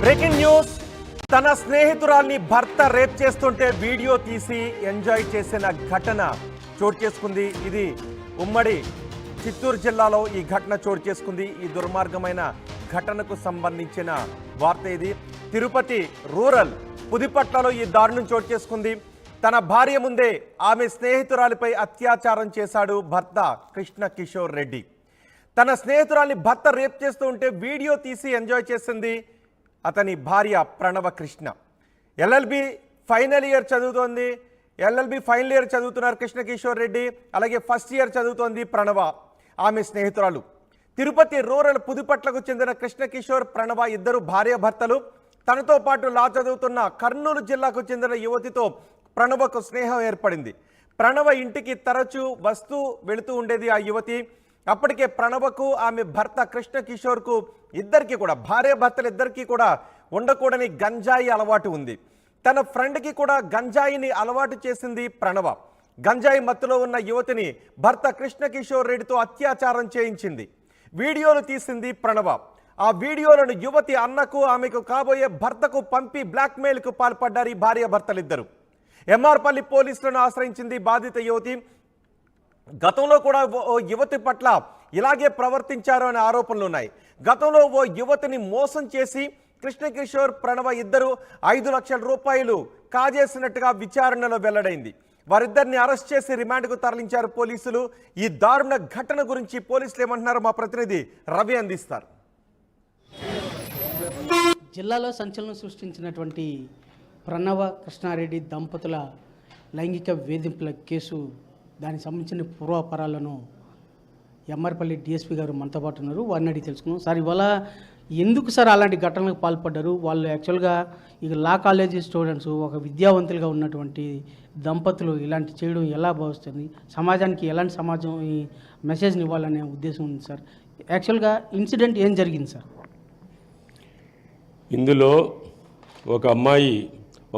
Breaking news. తన స్నేహితురాల్ని భర్త rape చేస్తుంటే వీడియో తీసి ఎంజాయ్ చేసిన ఘటన చోటు చేసుకుంది. ఇది ఉమ్మడి చిత్తూరు జిల్లాలో ఈ ఘటన చోటు చేసుకుంది. ఈ దుర్మార్గమైన ఘటనకు సంబంధించిన వార్త ఇది. తిరుపతి రూరల్ పుదిపట్లలో ఈ దారుణం చోటు చేసుకుంది. తన భార్య ముందే ఆమె స్నేహితురాలిపై అత్యాచారం చేశాడు భర్త కృష్ణ కిషోర్ రెడ్డి. తన స్నేహితురాల్ని భర్త రేప్ చేస్తూ ఉంటే వీడియో తీసి ఎంజాయ్ చేసింది అతని భార్య ప్రణవ కృష్ణ. ఎల్ఎల్బి ఫైనల్ ఇయర్ చదువుతోంది. ఎల్ఎల్బి ఫైనల్ ఇయర్ చదువుతున్నారు కృష్ణ కిషోర్ రెడ్డి. అలాగే ఫస్ట్ ఇయర్ చదువుతోంది ప్రణవ, ఆమె స్నేహితురాలు. తిరుపతి రూరల్ పుదుపట్లకు చెందిన కృష్ణ కిషోర్, ప్రణవ ఇద్దరు భార్యాభర్తలు. తనతో పాటు లా చదువుతున్న కర్నూలు జిల్లాకు చెందిన యువతితో ప్రణవకు స్నేహం ఏర్పడింది. ప్రణవ ఇంటికి తరచూ వస్తూ వెళుతూ ఉండేది ఆ యువతి. అప్పటికే ప్రణవకు ఆమె భర్త కృష్ణ కిషోర్కు ఇద్దరికి కూడా, భార్యాభర్తలు ఇద్దరికీ కూడా ఉండకూడని గంజాయి అలవాటు ఉంది. తన ఫ్రెండ్కి కూడా గంజాయిని అలవాటు చేసింది ప్రణవ. గంజాయి మత్తులో ఉన్న యువతిని భర్త కృష్ణ కిషోర్ రెడ్డితో అత్యాచారం చేయించింది. వీడియోలు తీసింది ప్రణవ. ఆ వీడియోలను యువతి అన్నకు, ఆమెకు కాబోయే భర్తకు పంపి బ్లాక్మెయిల్కు పాల్పడ్డారు ఈ భార్యాభర్తలిద్దరు. ఎంఆర్పల్లి పోలీసులను ఆశ్రయించింది బాధిత యువతి. గతంలో కూడా ఓ యువతి పట్ల ఇలాగే ప్రవర్తించారు అనే ఆరోపణలు ఉన్నాయి. గతంలో ఓ యువతిని మోసం చేసి కృష్ణ కిషోర్, ప్రణవ ఇద్దరు 5 లక్షల రూపాయలు కాజేసినట్టుగా విచారణలో వెల్లడైంది. వారిద్దరిని అరెస్ట్ చేసి రిమాండ్కు తరలించారు పోలీసులు. ఈ దారుణ ఘటన గురించి పోలీసులు ఏమంటున్నారో మా ప్రతినిధి రవి అందిస్తారు. జిల్లాలో సంచలనం సృష్టించినటువంటి ప్రణవ కృష్ణారెడ్డి దంపతుల లైంగిక వేధింపుల కేసు, దానికి సంబంధించిన పూర్వాపరాలను ఎంఆర్పల్లి డిఎస్పీ గారు మనతో పాటు ఉన్నారు. వారిని అడిగి తెలుసుకున్నాం. సార్, ఇవాళ ఎందుకు సార్ అలాంటి ఘటనలకు పాల్పడ్డారు? వాళ్ళు యాక్చువల్గా ఇక లా కాలేజీ స్టూడెంట్స్, ఒక విద్యావంతులుగా ఉన్నటువంటి దంపతులు ఇలాంటి చేయడం ఎలా భావిస్తుంది? సమాజానికి ఎలాంటి సమాజం ఈ మెసేజ్ని ఇవ్వాలనే ఉద్దేశం ఉంది సార్. యాక్చువల్గా ఇన్సిడెంట్ ఏం జరిగింది సార్? ఇందులో ఒక అమ్మాయి,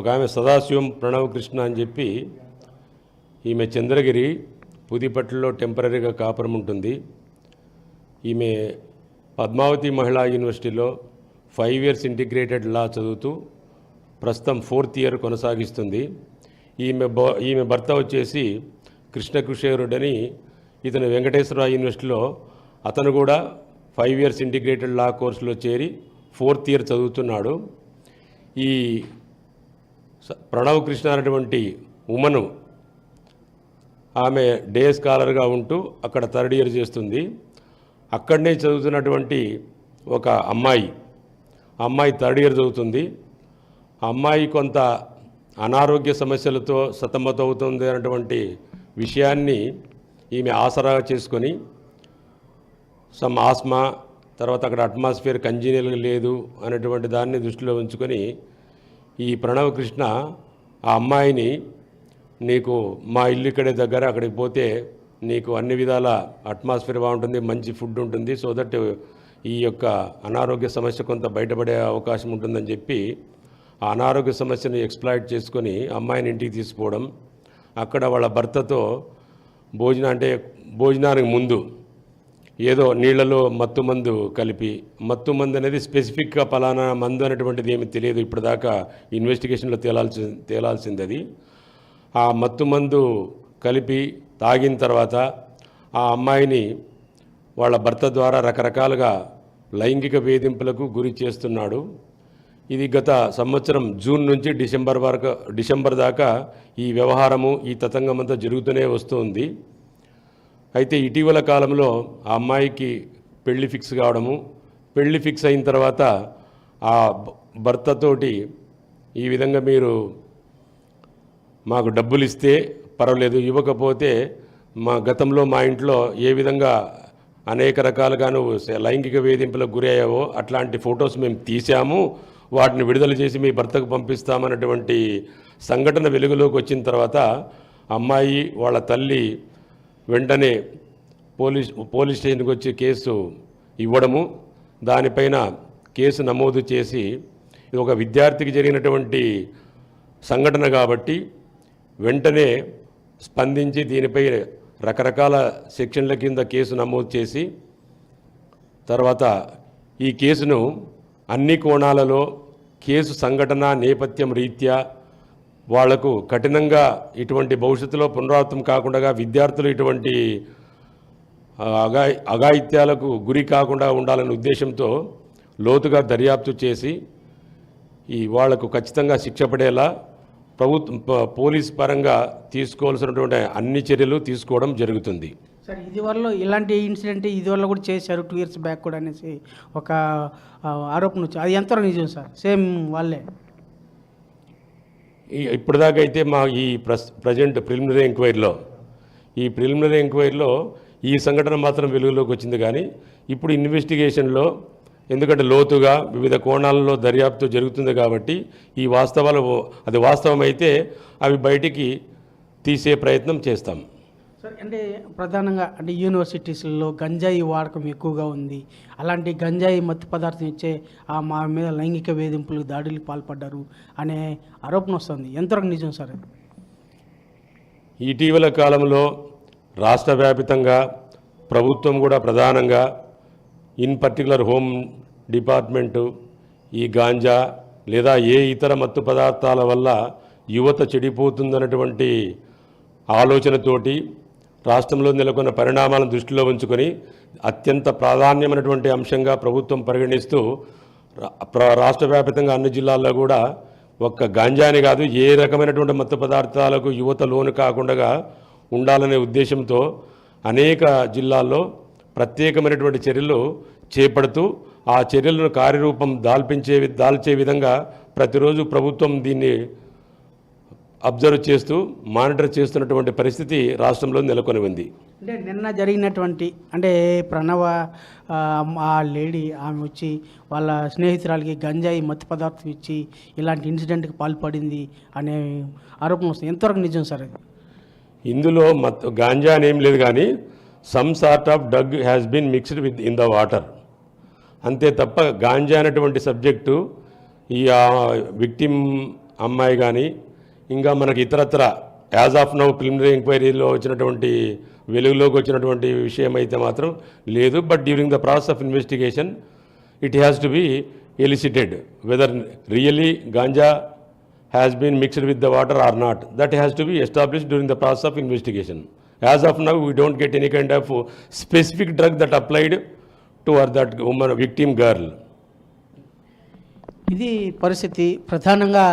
ఒక ఆమె సదాశివం ప్రణవ్ కృష్ణ అని చెప్పి, ఈమె చంద్రగిరి పుదిపట్లలో టెంపరీగా కాపురం ఉంటుంది. ఈమె పద్మావతి మహిళా యూనివర్సిటీలో 5 ఇయర్స్ ఇంటిగ్రేటెడ్ లా చదువుతూ ప్రస్తుతం 4th ఇయర్ కొనసాగిస్తుంది. ఈమె భర్త వచ్చేసి కృష్ణ కిషోర్ అని, ఇతను వెంకటేశ్వర యూనివర్సిటీలో అతను కూడా 5 ఇయర్స్ ఇంటిగ్రేటెడ్ లా కోర్సులో చేరి 4th ఇయర్ చదువుతున్నాడు. ఈ ప్రణవ్ కృష్ణ అనేటువంటి ఉమను ఆమె డే స్కాలర్గా ఉంటూ అక్కడ 3rd ఇయర్ చేస్తుంది. అక్కడనే చదువుతున్నటువంటి ఒక అమ్మాయి 3rd ఇయర్ చదువుతుంది. ఆ అమ్మాయి కొంత అనారోగ్య సమస్యలతో సతమతమవుతుంది అన్నటువంటి విషయాన్ని ఈమె ఆసరాగా చేసుకొని, సమ్ ఆస్మా, తర్వాత అక్కడ అట్మాస్ఫియర్ కంజీనియల్గా లేదు అనేటువంటి దాన్ని దృష్టిలో ఉంచుకొని ఈ ప్రణవ్ కృష్ణ ఆ అమ్మాయిని, నీకు మా ఇల్లు ఇక్కడే దగ్గర, అక్కడికి పోతే నీకు అన్ని విధాల అట్మాస్ఫియర్ బాగుంటుంది, మంచి ఫుడ్ ఉంటుంది, సో దట్ ఈ యొక్క అనారోగ్య సమస్య కొంత బయటపడే అవకాశం ఉంటుందని చెప్పి ఆ అనారోగ్య సమస్యను ఎక్స్ప్లాయిట్ చేసుకొని అమ్మాయిని ఇంటికి తీసుకుపోవడం, అక్కడ వాళ్ళ భర్తతో భోజనానికి ముందు ఏదో నీళ్లలో మత్తు మందు కలిపి, మత్తు మందు అనేది స్పెసిఫిక్గా పలానా మందు అనేటువంటిది ఏమి తెలియదు, ఇప్పటిదాకా ఇన్వెస్టిగేషన్లో తేలాల్సింది అది. ఆ మత్తు మందు కలిపి తాగిన తర్వాత ఆ అమ్మాయిని వాళ్ళ భర్త ద్వారా రకరకాలుగా లైంగిక వేధింపులకు గురి చేస్తున్నాడు. ఇది గత సంవత్సరం జూన్ నుంచి డిసెంబర్ దాకా ఈ వ్యవహారము, ఈ తతంగమంతా జరుగుతూనే వస్తుంది. అయితే ఇటీవల కాలంలో ఆ అమ్మాయికి పెళ్లి ఫిక్స్ కావడము, పెళ్లి ఫిక్స్ అయిన తర్వాత ఆ భర్తతోటి ఈ విధంగా మీరు మాకు డబ్బులు ఇస్తే పర్వాలేదు, ఇవ్వకపోతే మా గతంలో మా ఇంట్లో ఏ విధంగా అనేక రకాలుగా నువ్వు లైంగిక వేధింపులకు గురయ్యావో అట్లాంటి ఫొటోస్ మేము తీసాము, వాటిని విడుదల చేసి మీ భర్తకు పంపిస్తామన్నటువంటి సంఘటన వెలుగులోకి వచ్చిన తర్వాత అమ్మాయి వాళ్ళ తల్లి వెంటనే పోలీస్ స్టేషన్కి వచ్చి కేసు ఇవ్వడము, దానిపైన కేసు నమోదు చేసి, ఇది ఒక విద్యార్థికి జరిగినటువంటి సంఘటన కాబట్టి వెంటనే స్పందించి దీనిపై రకరకాల సెక్షన్ల కింద కేసు నమోదు చేసి, తర్వాత ఈ కేసును అన్ని కోణాలలో కేసు సంఘటన నేపథ్యం రీత్యా వాళ్లకు కఠినంగా ఇటువంటి భవిష్యత్తులో పునరావృతం కాకుండా విద్యార్థులు ఇటువంటి అఘాయిత్యాలకు గురి కాకుండా ఉండాలనే ఉద్దేశంతో లోతుగా దర్యాప్తు చేసి వాళ్లకు ఖచ్చితంగా శిక్ష పడేలా పోలీస్ పరంగా తీసుకోవాల్సినటువంటి అన్ని చర్యలు తీసుకోవడం జరుగుతుంది. సార్ ఇదివరలో ఇలాంటి ఇన్సిడెంట్ ఇదివరలో కూడా చేశారు 2 years బ్యాక్ కూడా అనేసి ఒక ఆరోపణ వచ్చింది. అది ఎంతవరకు నిజం సార్? సేమ్ వాళ్ళే ఇప్పటిదాకా అయితే మా ఈ ప్రజెంట్ ప్రిలిమినరీ ఎంక్వైరీలో ఈ సంఘటన మాత్రం వెలుగులోకి వచ్చింది. కానీ ఇప్పుడు ఇన్వెస్టిగేషన్లో ఎందుకంటే లోతుగా వివిధ కోణాలలో దర్యాప్తు జరుగుతుంది కాబట్టి ఈ వాస్తవాలు అది వాస్తవమైతే అవి బయటికి తీసే ప్రయత్నం చేస్తాం. సార్ అంటే ప్రధానంగా అంటే యూనివర్సిటీస్లో గంజాయి వాడకం ఎక్కువగా ఉంది. అలాంటి గంజాయి మత్తు పదార్థం ఇచ్చే మా మీద లైంగిక వేధింపులు దాడులకు పాల్పడ్డారు అనే ఆరోపణ వస్తుంది. ఎంతవరకు నిజం సార్? ఇటీవల కాలంలో రాష్ట్ర వ్యాపితంగా ప్రభుత్వం కూడా ప్రధానంగా ఇన్ పర్టికులర్ హోమ్ డిపార్ట్మెంటు ఈ గాంజా లేదా ఏ ఇతర మత్తు పదార్థాల వల్ల యువత చెడిపోతుందన్నటువంటి ఆలోచనతోటి రాష్ట్రంలో నెలకొన్న పరిణామాలను దృష్టిలో ఉంచుకొని అత్యంత ప్రాధాన్యమైనటువంటి అంశంగా ప్రభుత్వం పరిగణిస్తూ రాష్ట్ర వ్యాప్తంగా అన్ని జిల్లాల్లో కూడా ఒక్క గాంజాని కాదు ఏ రకమైనటువంటి మత్తు పదార్థాలకు యువత లోను కాకుండా ఉండాలనే ఉద్దేశంతో అనేక జిల్లాల్లో ప్రత్యేకమైనటువంటి చర్యలు చేపడుతూ ఆ చర్యలను కార్యరూపం దాల్చే విధంగా ప్రతిరోజు ప్రభుత్వం దీన్ని అబ్జర్వ్ చేస్తూ మానిటర్ చేస్తున్నటువంటి పరిస్థితి రాష్ట్రంలో నెలకొని ఉంది. అంటే నిన్న జరిగినటువంటి అంటే ప్రణవ ఆ లేడీ ఆమె వచ్చి వాళ్ళ స్నేహితురాలకి గంజాయి మత్తు పదార్థం ఇచ్చి ఇలాంటి ఇన్సిడెంట్కి పాల్పడింది అనే ఆరోపణ వస్తుంది. ఎంతవరకు నిజం సార్ అది? ఇందులో గాంజా అనేం లేదు, కానీ some sort of drug has been mixed with in the water, అంతే తప్ప గాంజా అనేటువంటి సబ్జెక్టు ఈ విక్టిమ్ అమ్మాయి కానీ ఇంకా మనకి ఇతరత్ర యాజ్ ఆఫ్ నౌ ప్రిలిమినరీ ఎంక్వైరీలో వచ్చినటువంటి వెలుగులోకి వచ్చినటువంటి విషయం అయితే మాత్రం లేదు. But during the process of investigation it has to be elicited whether really ganja has been mixed with the water or not. That has to be established during the process of investigation. As of now, we don't get any kind of specific drug that applied to her, that woman, victim girl. ఇది పరిస్థితి. ప్రధానంగా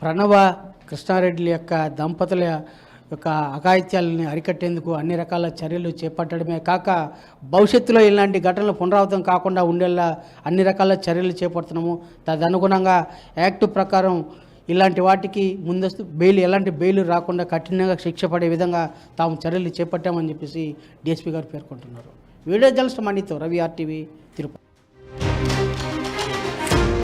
ప్రణవ కృష్ణారెడ్డి యొక్క దంపతుల యొక్క అఘాయిత్యాలని అరికట్టేందుకు అన్ని రకాల చర్యలు చేపట్టడమే కాక భవిష్యత్తులో ఇలాంటి ఘటనలు పునరావృతం కాకుండా ఉండేలా అన్ని రకాల చర్యలు చేపడుతున్నాము. తదనుగుణంగా యాక్ట్ ప్రకారం ఇలాంటి వాటికి ముందస్తు ఎలాంటి బెయిల్ రాకుండా కఠినంగా శిక్ష పడే విధంగా తాము చర్యలు చేపట్టామని చెప్పేసి డిఎస్పీ గారు పేర్కొంటున్నారు. వీడియో జర్నలిస్ట్ మనీతో రవి RTV తిరుపతి.